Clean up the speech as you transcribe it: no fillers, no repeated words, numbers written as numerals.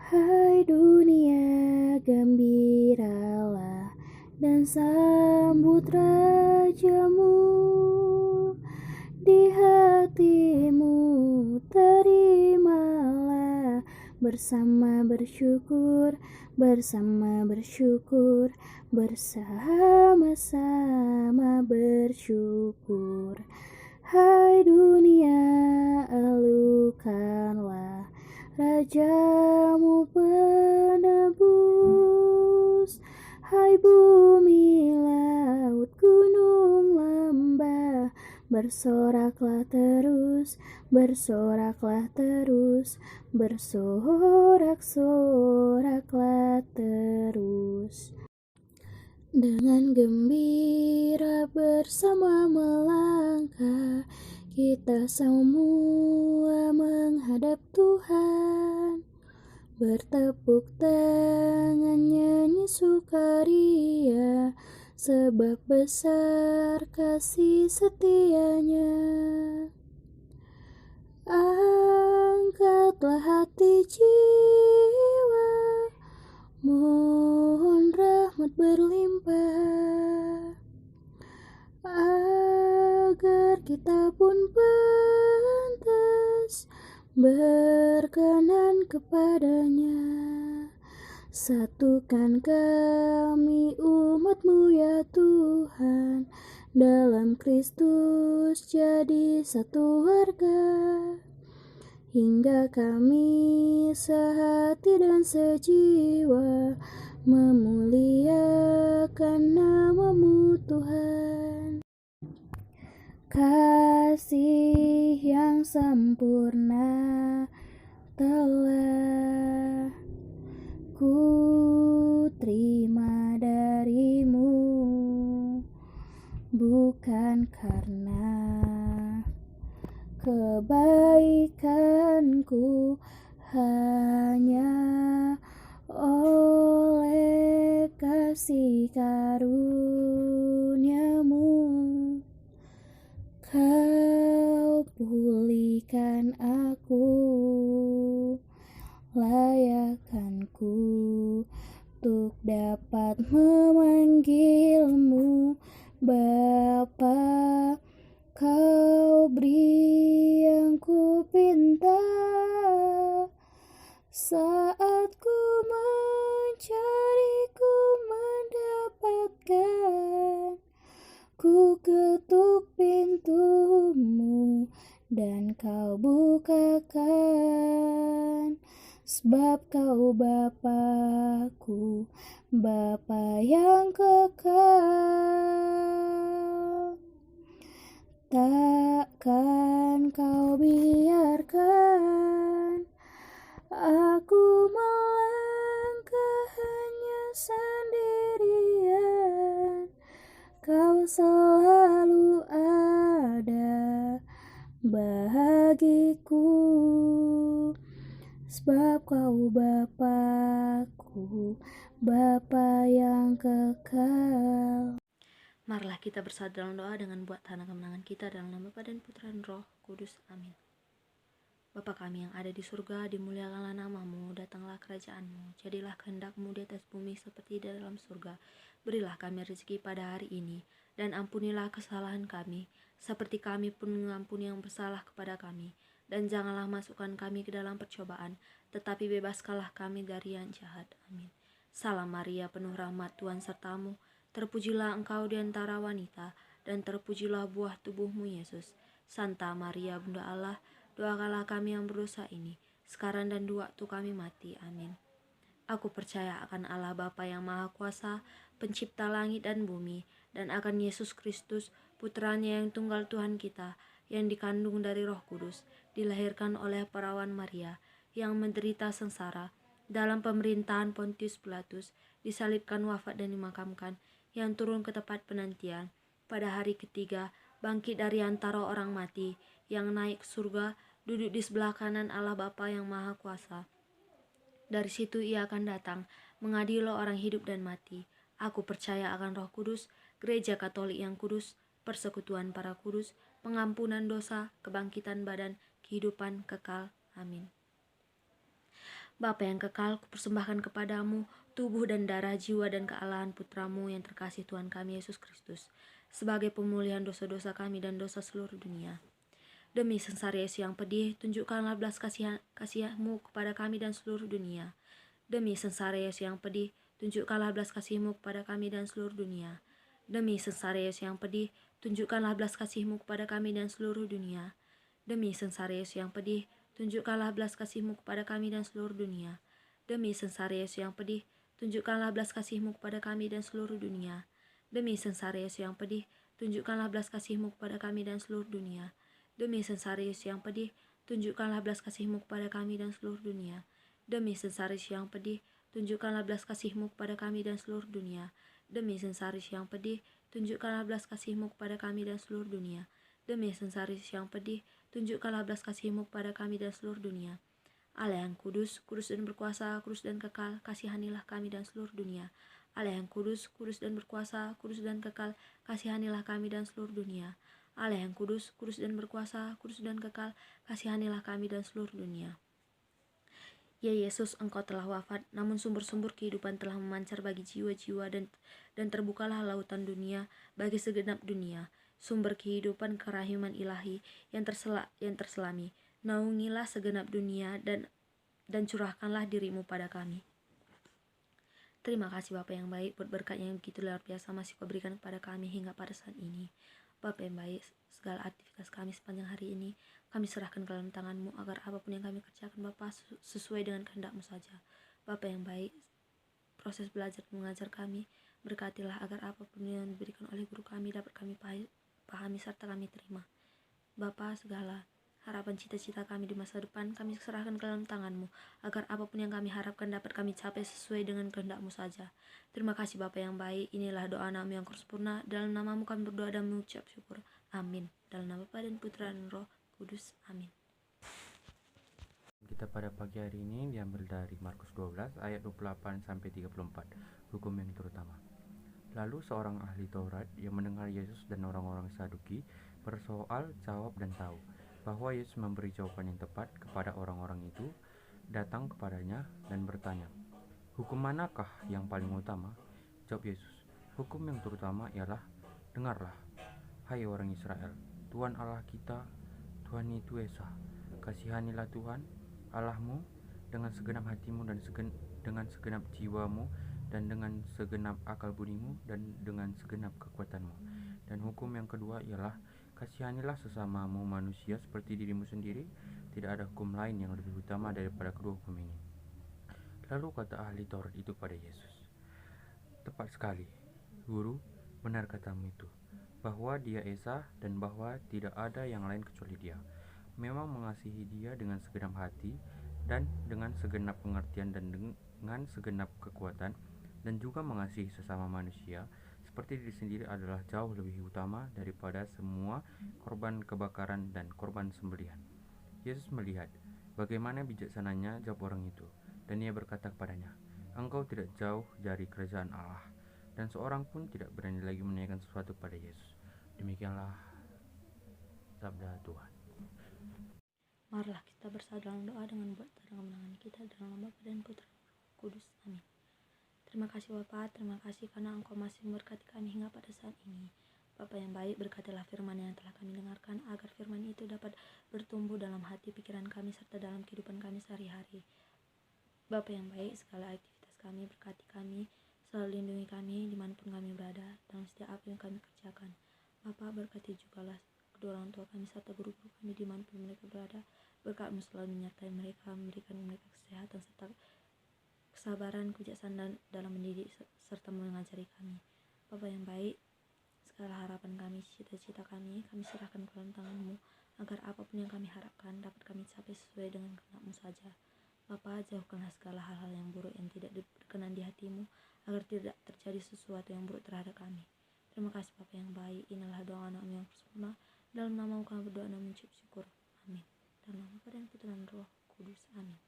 Hai dunia, gembiralah dan sambut rajamu. Di hatimu terimalah bersama bersyukur, bersama-sama bersyukur. Hai dunia, elukanlah Rajamu penebus. Hai bumi, laut, gunung, lembah, bersoraklah terus, bersorak-soraklah terus. Dengan gembira bersama melangkah, kita semua menghadap Tuhan. Bertepuk tangan nyanyi sukaria, sebab besar kasih setianya. Angkatlah hati jiwa, mohon rahmat berlimpah, agar kita pun pantas berkenan kepadanya. Satukan kami umat-Mu ya Tuhan, dalam Kristus jadi satu warga, hingga kami sehati dan sejiwa memuliakan nama-Mu Tuhan. Kasih yang sempurna telah ku terima dari-Mu, bukan karena kebaikanku, hanya oleh kasih karunia-Mu. Kau pulihkan aku, layakkanku untuk dapat memanggil-Mu Bapa. Kau beri yang ku pinta, saat ku mencari, ku mendapatkan. Ku ketuk pintu-Mu dan Kau bukakan, sebab Kau Bapa-Ku, Bapa yang kekal. Takkan Kau biarkan aku melangkah hanya sendirian. Kau selalu ada bagiku, sebab Kau Bapa-Ku, Bapa yang kekal. Marilah kita bersatu dalam doa dengan buat tanda kemenangan kita dalam nama Bapa dan Putra dan Roh Kudus. Amin. Bapa kami yang ada di surga, dimuliakanlah nama-Mu, datanglah kerajaan-Mu, jadilah kehendak-Mu di atas bumi seperti di dalam surga. Berilah kami rezeki pada hari ini, dan ampunilah kesalahan kami, seperti kami pun mengampuni yang bersalah kepada kami. Dan janganlah masukkan kami ke dalam percobaan, tetapi bebaskanlah kami dari yang jahat. Amin. Salam Maria, penuh rahmat, Tuhan serta-Mu. Terpujilah engkau di antara wanita, dan terpujilah buah tubuh-Mu Yesus. Santa Maria, Bunda Allah, doakanlah kami yang berdosa ini, sekarang dan di waktu kami mati. Amin. Aku percaya akan Allah Bapa yang Maha Kuasa, pencipta langit dan bumi, dan akan Yesus Kristus, putranya yang tunggal Tuhan kita, yang dikandung dari Roh Kudus, dilahirkan oleh perawan Maria, yang menderita sengsara, dalam pemerintahan Pontius Pilatus, disalibkan, wafat dan dimakamkan, yang turun ke tempat penantian, pada hari ketiga bangkit dari antara orang mati, yang naik ke surga, duduk di sebelah kanan Allah Bapa yang Maha Kuasa. Dari situ Ia akan datang, mengadili orang hidup dan mati. Aku percaya akan Roh Kudus, Gereja Katolik yang kudus, persekutuan para kudus, pengampunan dosa, kebangkitan badan, kehidupan kekal. Amin. Bapa yang kekal, kupersembahkan kepadamu tubuh dan darah, jiwa dan kealahan putramu yang terkasih Tuhan kami Yesus Kristus, sebagai pemulihan dosa-dosa kami dan dosa seluruh dunia. Demi sengsara Yesus yang pedih, tunjukkanlah belas kasih-Mu kepada kami dan seluruh dunia. Demi sengsara Yesus yang pedih, tunjukkanlah belas kasih-Mu kepada kami dan seluruh dunia. Demi sengsara Yesus yang pedih, tunjukkanlah belas kasih-Mu kepada kami dan seluruh dunia. Demi sengsara Yesus yang pedih, tunjukkanlah belas kasih-Mu kepada kami dan seluruh dunia. Demi sengsara Yesus yang pedih, tunjukkanlah belas kasih-Mu kepada kami dan seluruh dunia. Demi sengsara Yesus yang pedih, tunjukkanlah belas kasih-Mu kepada kami dan seluruh dunia. Demi sengsara Yesus yang pedih, tunjukkanlah belas kasih-Mu kepada kami dan seluruh dunia. Demi sengsara Yesus yang pedih, tunjukkanlah belas kasih-Mu kepada kami dan seluruh dunia. Demi sengsara Yesus yang pedih, tunjukkanlah belas kasih-Mu kepada kami dan seluruh dunia. Demi sengsara Yesus yang pedih, tunjukkanlah belas kasih-Mu kepada kami dan seluruh dunia. Allah yang kudus, kudus dan berkuasa, kudus dan kekal, kasihanilah kami dan seluruh dunia. Allah yang kudus, kudus dan berkuasa, kudus dan kekal, kasihanilah kami dan seluruh dunia. Allah yang kudus, kudus dan berkuasa, kudus dan kekal, kasihanilah kami dan seluruh dunia. Ya Yesus, Engkau telah wafat, namun sumber-sumber kehidupan telah memancar bagi jiwa-jiwa dan terbukalah lautan dunia bagi segenap dunia. Sumber kehidupan kerahiman ilahi yang terselami. Naungilah segenap dunia dan curahkanlah diri-Mu pada kami. Terima kasih Bapa yang baik buat berkat yang begitu luar biasa masih Kau berikan kepada kami hingga pada saat ini. Bapa yang baik, segala aktivitas kami sepanjang hari ini kami serahkan ke dalam tangan-Mu, agar apapun yang kami kerjakan Bapa sesuai dengan kehendak-Mu saja. Bapa yang baik, proses belajar mengajar kami berkatilah, agar apapun yang diberikan oleh guru kami dapat kami pahami serta kami terima. Bapa, segala harapan cita-cita kami di masa depan kami serahkan ke dalam tangan-Mu, agar apapun yang kami harapkan dapat kami capai sesuai dengan kehendak-Mu saja. Terima kasih Bapa yang baik. Inilah doa nama yang sempurna. Dalam nama-Mu kami berdoa dan mengucap syukur. Amin. Dalam nama Bapa dan Putra dan Roh Kudus. Amin. Kita pada pagi hari ini diambil dari Markus 12 ayat 28 sampai 34, hukum yang terutama. Lalu seorang ahli Taurat yang mendengar Yesus dan orang-orang Saduki bersoal jawab dan tahu bahwa Yesus memberi jawaban yang tepat kepada orang-orang itu, datang kepadanya dan bertanya, "Hukum manakah yang paling utama?" Jawab Yesus, "Hukum yang terutama ialah, dengarlah, hai orang Israel, Tuhan Allah kita, Tuhan itu Esa. Kasihanilah Tuhan Allahmu dengan segenap hatimu dan dengan segenap jiwamu dan dengan segenap akal budimu dan dengan segenap kekuatanmu. Dan hukum yang kedua ialah, kasihanilah sesamamu manusia seperti dirimu sendiri. Tidak ada hukum lain yang lebih utama daripada kedua hukum ini." Lalu kata ahli Taurat itu pada Yesus, "Tepat sekali, Guru, benar katamu itu, bahwa Dia Esa dan bahwa tidak ada yang lain kecuali Dia. Memang mengasihi Dia dengan segenap hati dan dengan segenap pengertian dan dengan segenap kekuatan, dan juga mengasihi sesama manusia seperti diri sendiri adalah jauh lebih utama daripada semua korban kebakaran dan korban sembelihan." Yesus melihat bagaimana bijaksananya jawab orang itu, dan Ia berkata kepadanya, "Engkau tidak jauh dari kerajaan Allah." Dan seorang pun tidak berani lagi menanyakan sesuatu pada Yesus. Demikianlah sabda Tuhan. Marilah kita bersatu dalam doa dengan buat kemenangan kita dalam nama Bapa dan Putra dan Roh Kudus. Amin. Terima kasih Bapa, terima kasih karena Engkau masih memberkati kami hingga pada saat ini. Bapa yang baik, berkatilah firman yang telah kami dengarkan, agar firman itu dapat bertumbuh dalam hati pikiran kami serta dalam kehidupan kami sehari-hari. Bapa yang baik, segala aktivitas kami berkati kami, selalu lindungi kami dimanapun kami berada, dalam setiap apa yang kami kerjakan. Bapa, berkati jugalah kedua orang tua kami serta guru-guru kami dimanapun mereka berada. Berkat-Mu selalu menyertai mereka, memberikan mereka kesehatan serta kesabaran, kebijaksanaan dalam mendidik serta mengajari kami. Bapa yang baik, segala harapan kami, cita-cita kami serahkan ke dalam tangan-Mu, agar apapun yang kami harapkan dapat kami capai sesuai dengan kehendak-Mu saja. Bapa, jauhkanlah segala hal-hal yang buruk yang tidak berkenan di hati-Mu, agar tidak terjadi sesuatu yang buruk terhadap kami. Terima kasih Bapa yang baik. Inilah doa anak-Mu yang sempurna. Dalam nama-Mu kami berdoa dan mengucap syukur. Amin. Dalam nama Bapa dan Putra dan Roh Kudus. Amin.